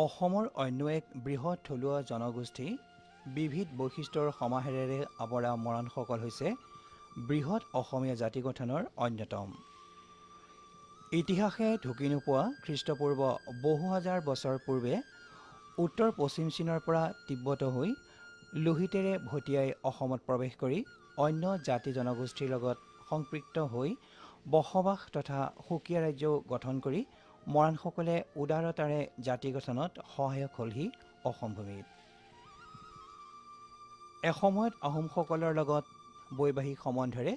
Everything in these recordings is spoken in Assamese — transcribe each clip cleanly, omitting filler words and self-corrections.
অসমৰ অন্য এক বৃহৎ থলুৱা জনগোষ্ঠী বিবিধ বৈশিষ্ট্যৰ সমাহাৰেৰে আৱৰা মৰাণসকল হৈছে বৃহৎ অসমীয়া জাতি গঠনৰ অন্যতম। ইতিহাসে ঢুকি নোপোৱা খ্ৰীষ্টপূৰ্ব বহু হাজাৰ বছৰ পূৰ্বে উত্তৰ পশ্চিম চীনৰ পৰা তিব্বত হৈ লোহিতেৰে ভটিয়াই অসমত প্ৰৱেশ কৰি অন্য জাতি জনগোষ্ঠীৰ লগত সম্পৃক্ত হৈ বসবাস তথা সুকীয়া ৰাজ্য গঠন কৰি মৰাণসকলে উদাৰতাৰে জাতি গঠনত সহায়ক হ'লহি অসম ভূমিত। এসময়ত আহোমসকলৰ লগত বৈবাহিক সম্বন্ধৰে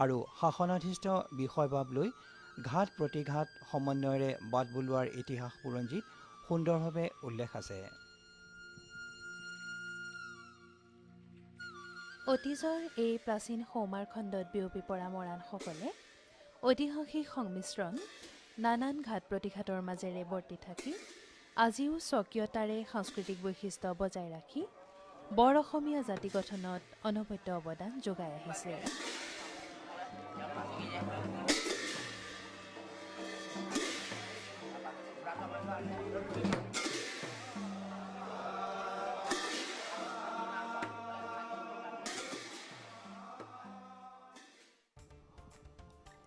আৰু শাসনাধিষ্ঠ বিষয়ভাৱ লৈ ঘাত প্ৰতিঘাত সমন্বয়েৰে বাট বুলোৱাৰ ইতিহাস বুৰঞ্জীত সুন্দৰভাৱে উল্লেখ আছে। অতীজৰ এই প্ৰাচীন সৌমাৰ খণ্ডত বিয়পি পৰা মৰাণসকলে ঐতিহাসিক সংমিশ্ৰণ নানান ঘাত প্ৰতিঘাতৰ মাজেৰে বৰ্তি থাকি আজিও স্বকীয়তাৰে সাংস্কৃতিক বৈশিষ্ট্য বজাই ৰাখি বৰ অসমীয়া জাতি গঠনত অনবদ্য অৱদান যোগাই আহিছে।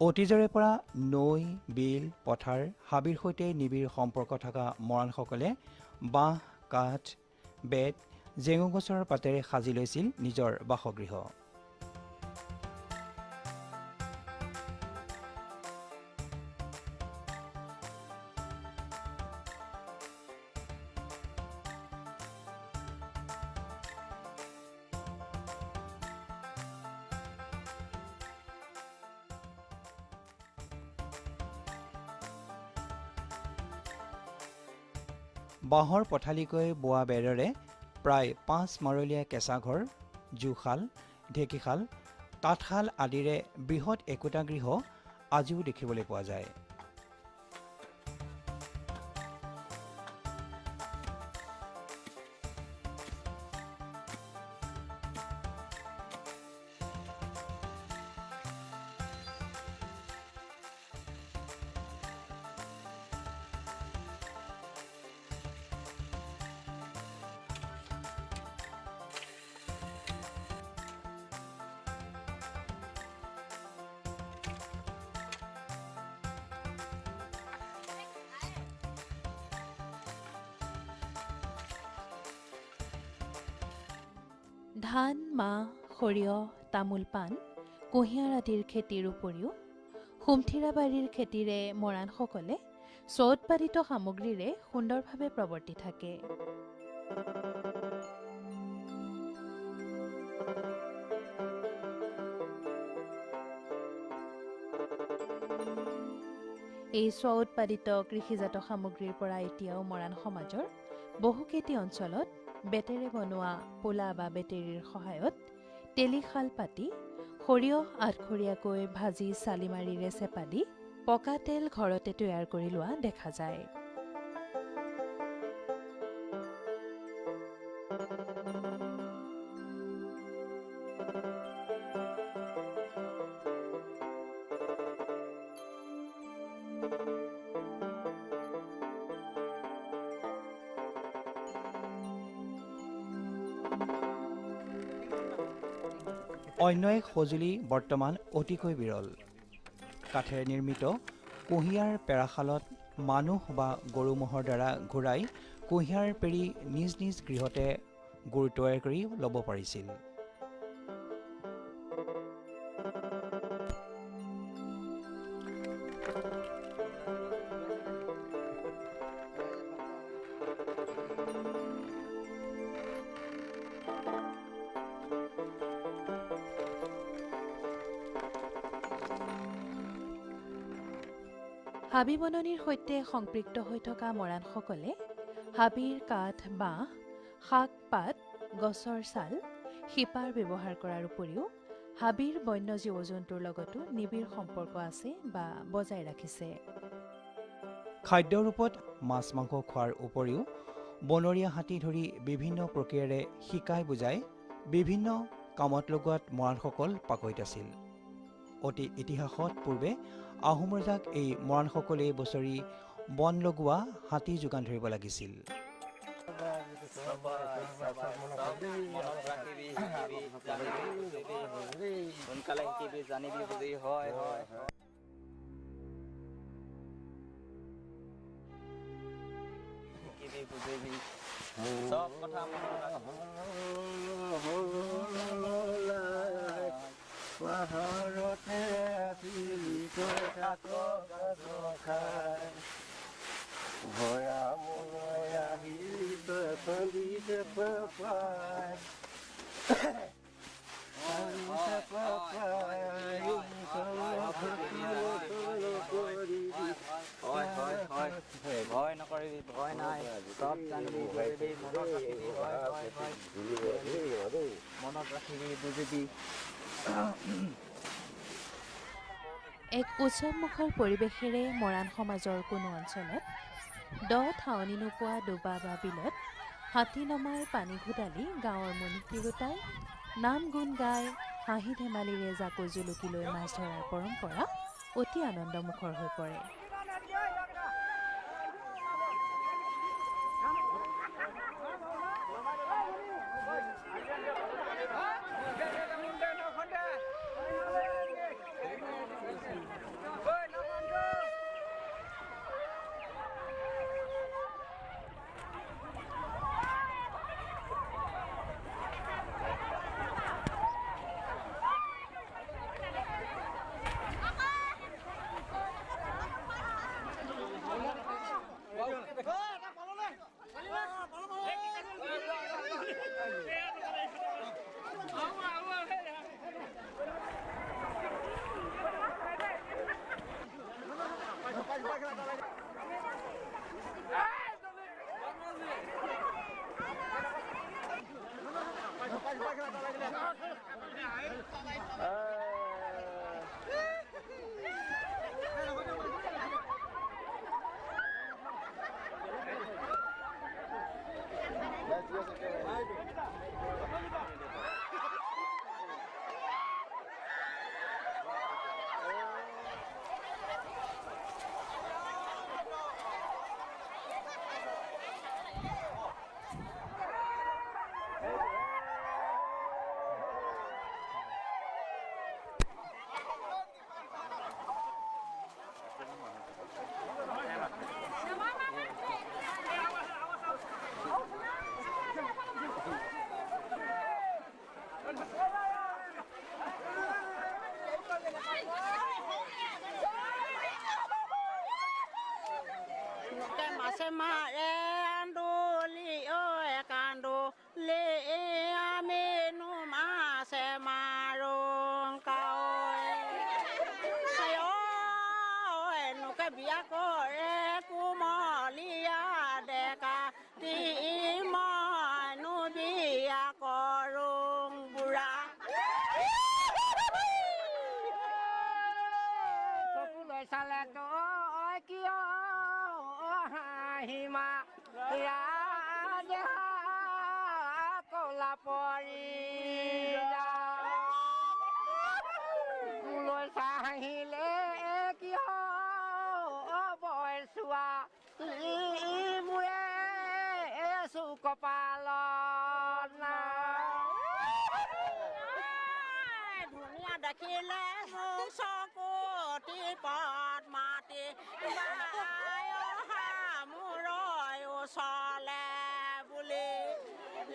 অতীজৰে পৰা নৈ, বিল, পথাৰ, হাবিৰ সৈতে নিবিড় সম্পৰ্ক থকা মৰাণসকলে বাঁহ, কাঠ, বেত, জেঙু গছৰ পাতেৰে সাজি লৈছিল নিজৰ বাসগৃহ। বাঁহৰ পথালিকৈ বোৱা বেৰেৰে প্ৰায় 5 মাৰলীয়া কেঁচা ঘৰ, জুশাল, ঢেঁকীশাল, তাঁতশাল আদিৰে বৃহৎ একোটা গৃহ আজিও দেখিবলৈ পোৱা যায়। ধান, মাহ, সৰিয়হ, তামোল পাণ, কুঁহিয়াৰ আদিৰ খেতিৰ উপৰিও সুমথিৰা বাৰীৰ খেতিৰে মৰাণসকলে স্ব-উৎপাদিত সামগ্ৰীৰে সুন্দৰভাৱে প্ৰৱৰ্তি থাকে। এই স্ব-উৎপাদিত কৃষিজাত সামগ্ৰীৰ পৰা এতিয়াও মৰাণ সমাজৰ বহুকেইটি অঞ্চলত বেতেৰে বনোৱা পোলা বা বেটেৰীৰ সহায়ত তেলি শাল পাতি সৰিয়হ আঠখৰীয়াকৈ ভাজি চালিমাৰিৰে চেপা দি পকা তেল ঘৰতে তৈয়াৰ কৰি লোৱা দেখা যায়। অন্য এক সঁজুলি বৰ্তমান অতিকৈ বিৰল। কাঠেৰে নিৰ্মিত কুঁহিয়াৰ পেৰাশালত মানুহ বা গৰু ম'হৰ দ্বাৰা ঘূৰাই কুঁহিয়াৰ পেৰি নিজ নিজ গৃহতে গুড় তৈয়াৰ কৰি ল'ব পাৰিছিল। হাবি বননিৰ সৈতে সম্পৃক্ত হৈ থকা মৰাণসকলে হাবিৰ কাঠ, বাঁহ, শাক পাত, গছৰ ছাল, শিপাৰ ব্যৱহাৰ কৰাৰ উপৰিও হাবিৰ বন্য জীৱ জন্তুৰ লগতো নিবিড় সম্পৰ্ক আছে বা বজাই ৰাখিছে। খাদ্য ৰূপত মাছ মাংস খোৱাৰ উপৰিও বনৰীয়া হাতী ধৰি বিভিন্ন প্ৰক্ৰিয়াৰে শিকাই বুজাই বিভিন্ন কামত লগোৱাত মৰাণসকল পাকৈত আছিল। অতি ইতিহাসত পূৰ্বে আহোম ৰজাক এই মৰাণসকলে বছৰি বন লগোৱা হাতী যোগান ধৰিব লাগিছিল। মনত ৰাখিবি শিকিবি জানিবি বুজিবি সোনকালে শিকিবি জানিবি বুজি হয় হয় শিকিবি বুজিবি চব কথা মনত পাহাৰতে ভয়া মনয় আহিল পন্দিত পাপাই ভয় নকৰিবি ভয় নাই চব জানিবি বুজিবি মনত ৰাখিবি মনত ৰাখিবি বুজিবি এক উৎসৱমুখৰ পৰিৱেশেৰে মৰাণ সমাজৰ কোনো অঞ্চলত দ ঠাৱনি নোপোৱা ডোবা বা বিলত হাতী নমাই পানী ঘোটালি গাঁৱৰ মণি তিৰোতাই নাম গুণ গাই হাঁহি ধেমালিৰে জাকৈ জুলুকি লৈ মাছ ধৰাৰ পৰম্পৰা অতি আনন্দমুখৰ হৈ পৰে। Mare andoli o ekando le amenu mase maron kao ayo enu ke bia kore kumolia deka ti manu bia korung bura sokulo sale to kio hima ya ya kolapori ya lo sahile kyo boiswa imue su kopalona dunia dakhile sokoti pat mati sole buli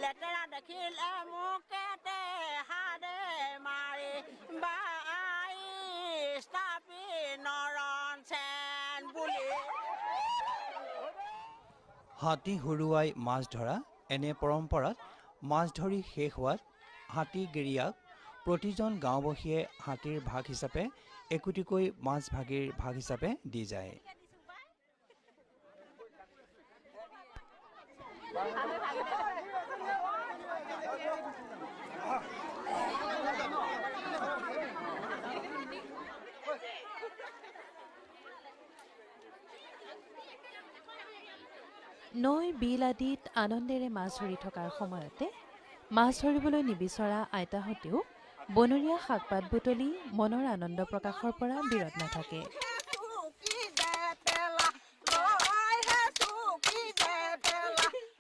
letera dakhil mukete hade mari bai stapi noron sen buli হাতী হুৰুৱাই মাছ ধৰা এনে পৰম্পৰাত মাছ ধৰি শেষ হোৱাত হাতী গেৰিয়াক প্ৰতিজন গাঁওবাসীয়ে হাতীৰ ভাগ হিচাপে একোটিকৈ মাছ ভাগিৰ ভাগ হিচাপে দি যায়। নৈ বিল আদিত আনন্দেৰে মাছ ধৰি থকাৰ সময়তে মাছ ধৰিবলৈ নিবিচৰা আইতাহঁতেও বনৰীয়া শাক পাত বুটলি মনৰ আনন্দ প্ৰকাশৰ পৰা বিৰত নাথাকে।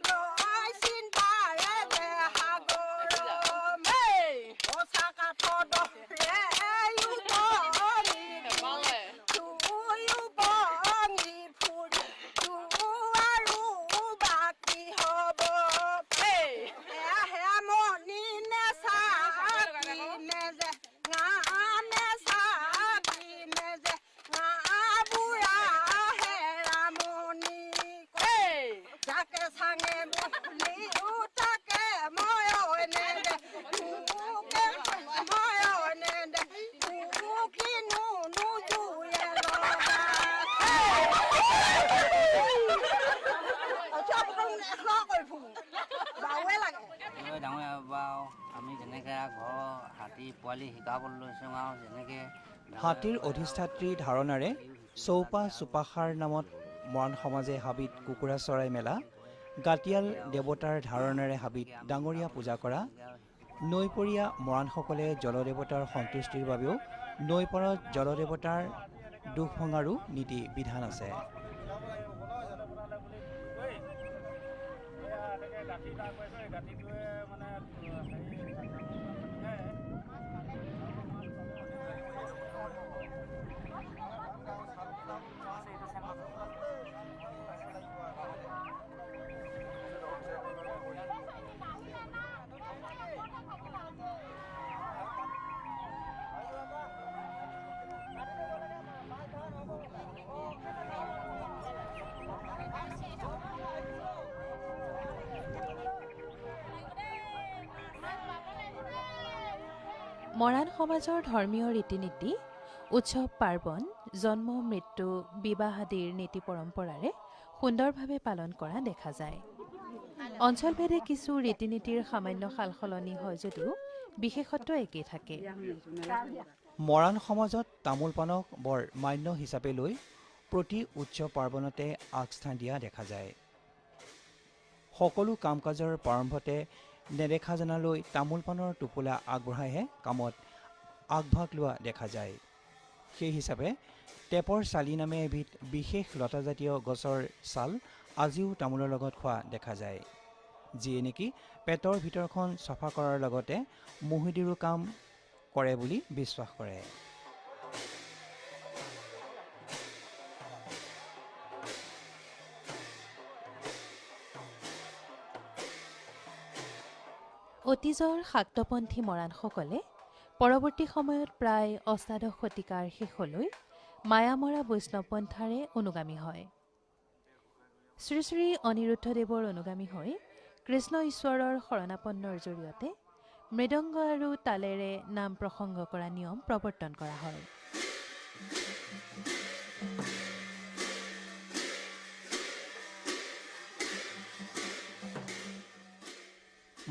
Loy sin পোৱালি শিকাবলৈ লৈছোঁ আৰু যেনেকৈ হাতীৰ অধিষ্ঠাত্ৰী ধাৰণাৰে চৌপা চুপাখাৰ নামত মৰাণ সমাজে হাবিত কুকুৰা চৰাই মেলা, গাতিয়াল দেৱতাৰ ধাৰণাৰে হাবিত ডাঙৰীয়া পূজা কৰা, নৈপৰীয়া মৰাণসকলে জলদেৱতাৰ সন্তুষ্টিৰ বাবেও নৈপাৰত জলদেৱতাৰ দুখ ভঙাৰো নীতি বিধান আছে। মৰাণ সমাজৰ ধৰ্মীয় ৰীতি নীতি, উৎসৱ পাৰ্বণ, জন্ম মৃত্যু, বিবাহ আদিৰ নীতি পৰম্পৰাৰে সুন্দৰভাৱে পালন কৰা দেখা যায়। অঞ্চলভেদে কিছু ৰীতি নীতিৰ সামান্য সালসলনি হয় যদিও বিশেষত্ব একেই থাকে। মৰাণ সমাজত তামোল পাণক বৰ মান্য হিচাপে লৈ প্ৰতি উৎসৱ পাৰ্বণতে আগস্থান দিয়া দেখা যায়। সকলো কাম কাজৰ প্ৰাৰম্ভতে নেদেখা জনালৈ তামোল পাণৰ টোপোলা আগবঢ়াইহে কামত আগভাগ লোৱা দেখা যায়। সেই হিচাপে টেপৰ চালি নামে এবিধ বিশেষ লতাজাতীয় গছৰ ছাল আজিও তামোলৰ লগত খোৱা দেখা যায়, যিয়ে নেকি পেটৰ ভিতৰখন চফা কৰাৰ লগতে মুহিদিৰো কাম কৰে বুলি বিশ্বাস কৰে। অতীজৰ শাক্তপন্থী মৰাণসকলে পৰৱৰ্তী সময়ত প্ৰায় অষ্টাদশ শতিকাৰ শেষলৈ মায়ামৰা বৈষ্ণৱ পন্থাৰে অনুগামী হয়। শ্ৰী শ্ৰী অনিৰুদ্ধদেৱৰ অনুগামী হৈ কৃষ্ণ ঈশ্বৰৰ শৰণাপন্নৰ জৰিয়তে মৃদংগ আৰু তালেৰে নাম প্ৰসংগ কৰা নিয়ম প্ৰৱৰ্তন কৰা হয়।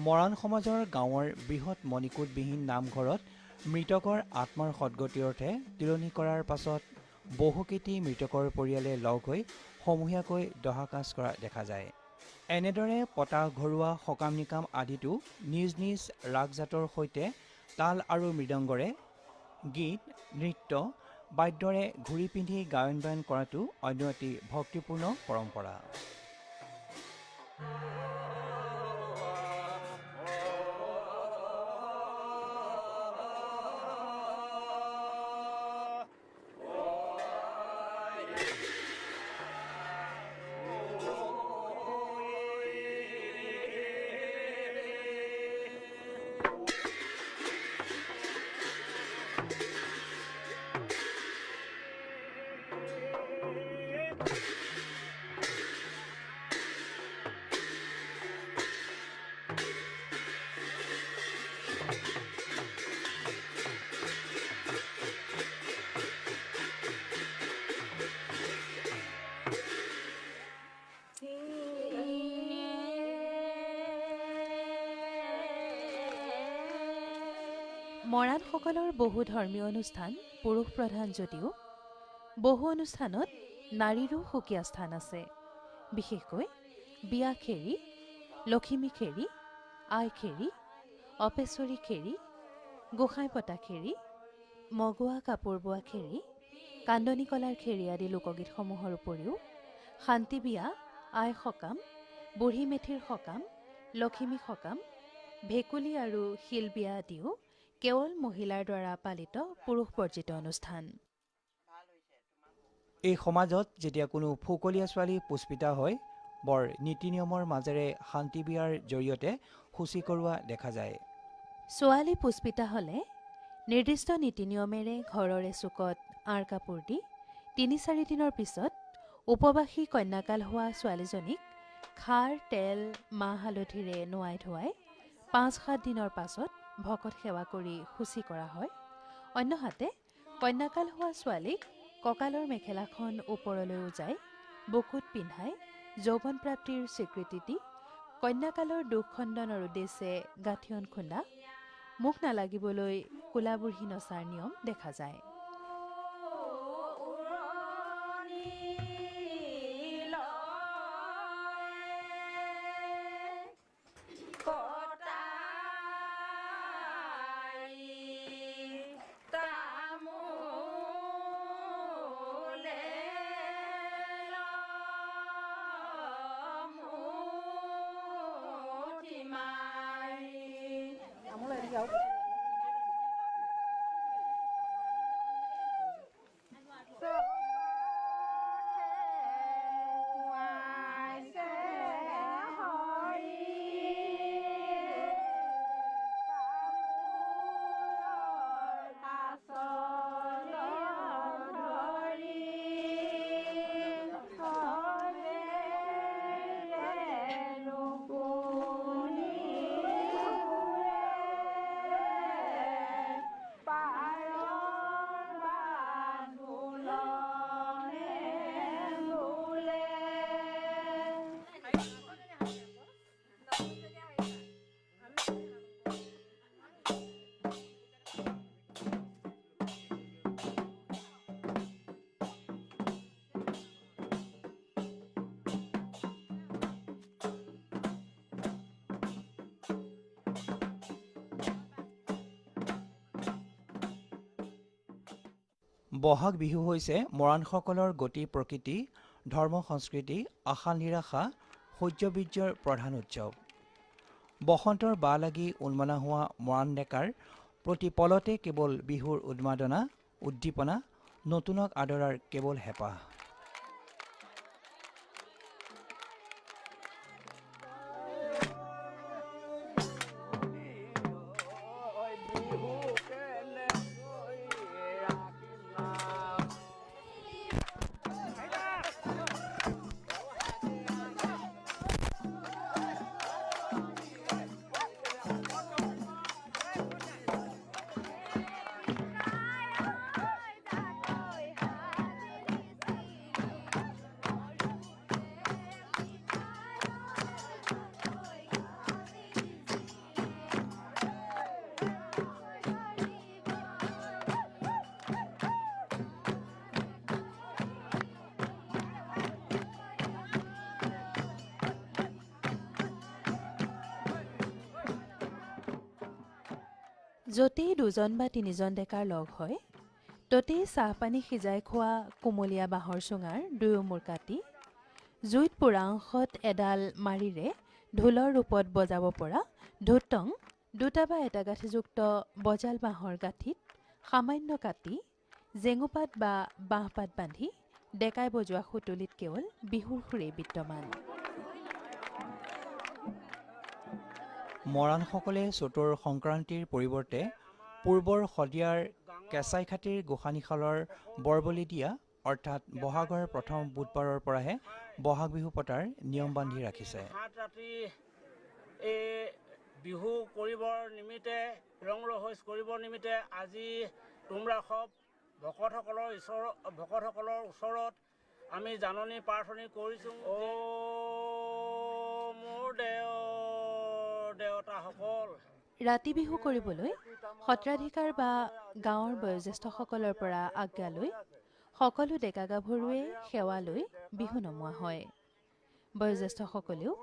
মৰাণ সমাজৰ গাঁৱৰ বৃহৎ মণিকূটবিহীন নামঘৰত মৃতকৰ আত্মাৰ সদ্গতি অৰ্থে তিলনি কৰাৰ পাছত বহুকেইটি মৃতকৰ পৰিয়ালে লগ হৈ সমূহীয়াকৈ দহা কাজ কৰা দেখা যায়। এনেদৰে পতা ঘৰুৱা সকাম নিকাম আদিতো নিজ নিজ ৰাগজাতৰ সৈতে তাল আৰু মৃদংগৰে গীত, নৃত্য, বাদ্যৰে ঘূৰি পিন্ধি গায়ন বায়ন কৰাটো অন্য এটি ভক্তিপূৰ্ণ পৰম্পৰা। মৰাণসকলৰ বহু ধৰ্মীয় অনুষ্ঠান পুৰুষ প্ৰধান যদিও বহু অনুষ্ঠানত নাৰীৰো সুকীয়া স্থান আছে। বিশেষকৈ বিয়া খেৰী, লখিমী খেৰী, আই খেৰী, অপেশ্বৰী খেৰী, গোসাঁই পতা খেৰী, মগুৱা কাপোৰ বোৱা খেৰী, কান্দনি কলাৰ খেৰী আদি লোকগীতসমূহৰ উপৰিও শান্তি বিয়া, আই সকাম, বুঢ়ী মেথিৰ সকাম, লখিমী সকাম, ভেকুলী আৰু শিল বিয়া আদিও কেৱল মহিলাৰ দ্বাৰা পালিত পুৰুষ বৰ্জিত অনুষ্ঠান। এই সমাজত যেতিয়া কোনো ফুকলীয়া ছোৱালী পুষ্পিতা হয়, বৰ নীতি নিয়মৰ মাজেৰে শান্তি বিয়াৰ জৰিয়তে সূচী কৰোৱা দেখা যায়। ছোৱালী পুষ্পিতা হ'লে নিৰ্দিষ্ট নীতি নিয়মেৰে ঘৰৰে চুকত আঁৰ কাপোৰ দি ৩-৪ দিনৰ পিছত উপবাসী কন্যাকাল হোৱা ছোৱালীজনীক খাৰ, তেল, মাহ হালধিৰে নোৱাই ধুৱাই ৫-৭ দিনৰ পাছত ভকত সেৱা কৰি সূচী কৰা হয়। অন্যহাতে কন্যাকাল হোৱা ছোৱালীক কঁকালৰ মেখেলাখন ওপৰলৈ উজাই বুকুত পিন্ধাই যৌৱন প্ৰাপ্তিৰ স্বীকৃতি দি কন্যাকালৰ দুখ খণ্ডনৰ উদ্দেশ্যে গাঠিয়ন খুন্দা, মুখ নালাগিবলৈ কোলাবুঢ়ী নচাৰ নিয়ম দেখা যায়। বহাগ বিহু হৈছে মৰাণসকলৰ গতি প্ৰকৃতি, ধৰ্ম সংস্কৃতি, আশা নিৰাশা, সূৰ্যবীৰ্যৰ প্ৰধান উৎসৱ। বসন্তৰ বা লাগি উন্মনা হোৱা মৰাণ ডেকাৰ প্ৰতি পলতে কেৱল বিহুৰ উন্মাদনা, উদ্দীপনা, নতুনক আদৰাৰ কেৱল হেঁপাহ। য'তেই দুজন বা তিনিজন ডেকাৰ লগ হয়, ততেই চাহপানী সিজাই খোৱা কুমলীয়া বাঁহৰ চুঙাৰ দুয়ো মূৰ কাটি জুইত পোৰা অংশত এডাল মাৰিৰে ঢোলৰ ৰূপত বজাব পৰা ধুতং, দুটা বা এটা গাঁঠিযুক্ত বজাল বাঁহৰ গাঁঠিত সামান্য কাটি জেঙুপাত বা বাঁহপাত বান্ধি ডেকাই বজোৱা সুতুলিত কেৱল বিহুৰ সুৰেই বিদ্যমান। মৰাণসকলে চ'তৰ সংক্ৰান্তিৰ পৰিৱৰ্তে পূৰ্বৰ শদিয়াৰ কেঁচাইখাতিৰ গোসানীশালৰ বৰবলি দিয়া অৰ্থাৎ বহাগৰ প্ৰথম বুধবাৰৰ পৰাহে বহাগ বিহু পতাৰ নিয়ম বান্ধি ৰাখিছে। সাত ৰাতি এই বিহু কৰিবৰ নিমিত্তে ৰং ৰহইচ কৰিবৰ নিমিত্তে আজি তুমৰাসৱ ভকতসকলৰ ওচৰত আমি জাননী প্ৰাৰ্থনা কৰিছোঁ। মোৰ দেৱতাসকল, ৰাতি বিহু কৰিবলৈ সত্ৰাধিকাৰ বা গাঁৱৰ বয়োজ্যেষ্ঠসকলৰ পৰা আজ্ঞা লৈ সকলো ডেকা গাভৰুৱে সেৱা লৈ বিহু নমোৱা হয়। বয়োজ্যেষ্ঠসকলেও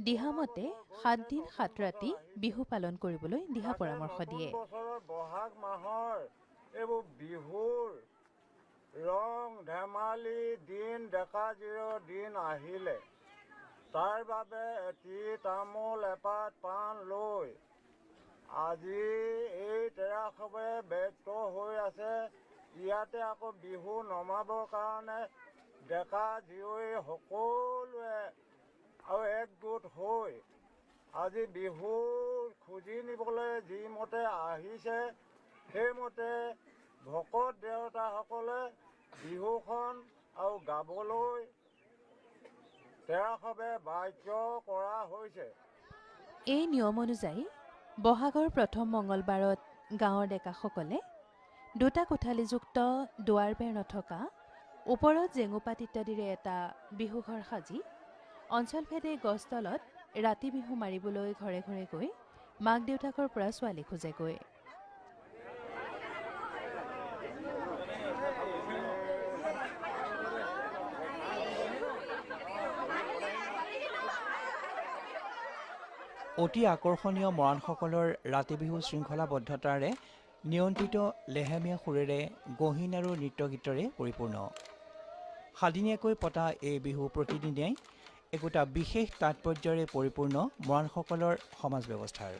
দিহামতে 7 দিন 7 ৰাতি বিহু পালন কৰিবলৈ দিহা পৰামৰ্শ দিয়ে। বহাগ মাহৰ এইবোৰ বিহুৰ ৰং ধেমালি দিন, ডেকা জিৰ দিন আহিলে তাৰ বাবে এটি তামোল এপাত পাণ লৈ আজি এই তেৰাসৱে ব্যস্ত হৈ আছে। ইয়াতে আকৌ বিহু নমাবৰ কাৰণে ডেকা জীয়ৰী সকলোৱে আৰু একগোট হৈ আজি বিহু খুজি নিবলৈ যিমতে আহিছে, সেইমতে ভকত দেৱতাসকলে বিহুখন আৰু গাবলৈ তেৰাসৱে বাধ্য কৰা হৈছে। এই নিয়ম অনুযায়ী বহাগৰ প্ৰথম মঙলবাৰত গাঁৱৰ ডেকাসকলে দুটা কোঠালিযুক্ত দুৱাৰ বেৰ নথকা ওপৰত জেঙুপাত ইত্যাদিৰে এটা বিহুঘৰ সাজি অঞ্চলভেদে গছ তলত ৰাতি বিহু মাৰিবলৈ ঘৰে ঘৰে গৈ মাক দেউতাকৰ পৰা ছোৱালী খোজেগৈ। অতি আকৰ্ষণীয় মৰাণসকলৰ ৰাতি বিহু শৃংখলাবদ্ধতাৰে নিয়ন্ত্ৰিত লেহেমীয়া সুৰেৰে গহীন আৰু নৃত্যগীতেৰে পৰিপূৰ্ণ। সাদিনীয়াকৈ পতা এই বিহু প্ৰতিদিনেই একোটা বিশেষ তাৎপৰ্যৰে পৰিপূৰ্ণ মৰাণসকলৰ সমাজ ব্যৱস্থাৰ।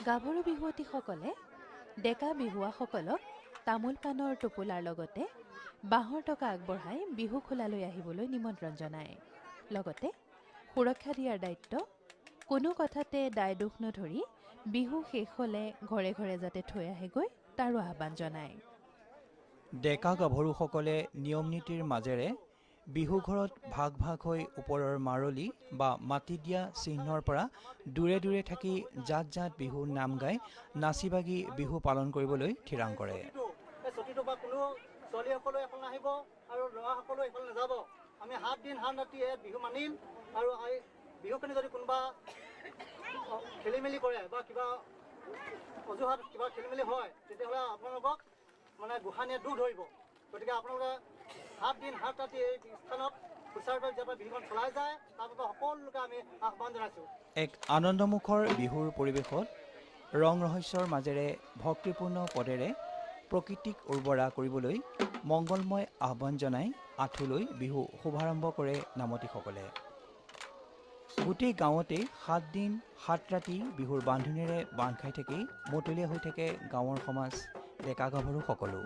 গাভৰু বিহুৱতীসকলে ডেকা বিহুৱাসকলক তামোল পাণৰ টোপোলাৰ লগতে বাঁহৰ টকা আগবঢ়াই বিহু খোলালৈ আহিবলৈ নিমন্ত্ৰণ জনায়। লগতে সুৰক্ষা দিয়াৰ দায়িত্ব, কোনো কথাতে দায় দোষ নধৰি বিহু শেষ হ'লে ঘৰে ঘৰে যাতে থৈ আহেগৈ তাৰো আহ্বান জনায়। ডেকা গাভৰুসকলে নিয়ম নীতিৰ মাজেৰে বিহু ঘৰত ভাগ ভাগ হৈ ওপৰৰ মাৰলি বা মাটি দিয়া চিহ্নৰ পৰা দূৰে দূৰে থাকি জাত জাত বিহুৰ নাম গাই নাচি বাগি বিহু পালন কৰিবলৈ থিৰাং কৰে। ছুটিটো বা কোনো ছোৱালীসকলো এইফালে নাহিব আৰু ল'ৰাসকলো এইফালে নাযাব। আমি 7 দিন 7 ৰাতি বিহু মানিম আৰু বিহুখিনি যদি কোনোবা খেলি মেলি কৰে বা কিবা অজুহাত কিবা খেলি মেলি হয় তেতিয়াহ'লে আপোনালোকক মানে গোসানীয়ে দুখ ধৰিব। গতিকে আপোনালোকে 7 দিন 7 ৰাতি এই স্থানত সুচাৰুৰূপে যাতে বিহুখন চলাই যায় তাৰ বাবে সকলোকে আমি আহ্বান জনাইছোঁ। এক আনন্দমুখৰ বিহুৰ পৰিৱেশত ৰং ৰহস্যৰ মাজেৰে ভক্তিপূৰ্ণ পদেৰে প্ৰকৃতিক উৰ্বৰা কৰিবলৈ মংগলময় আহ্বান জনাই আঁঠুলৈ বিহু শুভাৰম্ভ কৰে নামতীসকলে। গোটেই গাঁৱতে 7 দিন 7 ৰাতি বিহুৰ বান্ধোনেৰে বান্ধ খাই থাকি মতলীয়া হৈ থাকে গাঁৱৰ সমাজ ডেকা গাভৰু সকলো।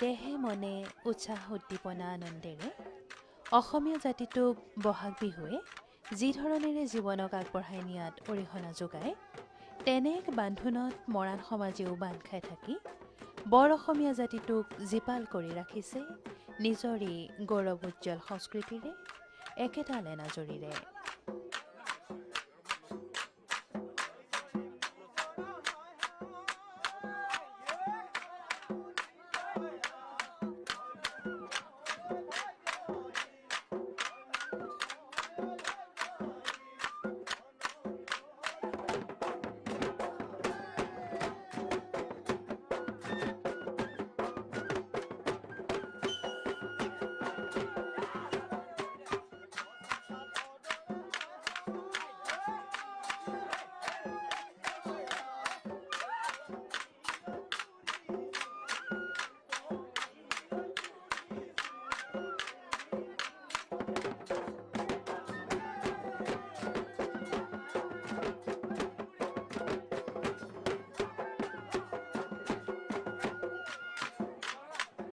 দেহে মনে উৎসাহ উদ্দীপনা আনন্দেৰে অসমীয়া জাতিটোক বহাগ বিহুৱে যি ধৰণেৰে জীৱনক আগবঢ়াই নিয়াত অৰিহণা যোগায়, তেনে এক বান্ধোনত মৰাণ সমাজেও বান্ধ খাই থাকি বৰ অসমীয়া জাতিটোক জীপাল কৰি ৰাখিছে নিজৰে গৌৰৱোজ্জ্বল সংস্কৃতিৰে একেটা লেনাজৰীৰে।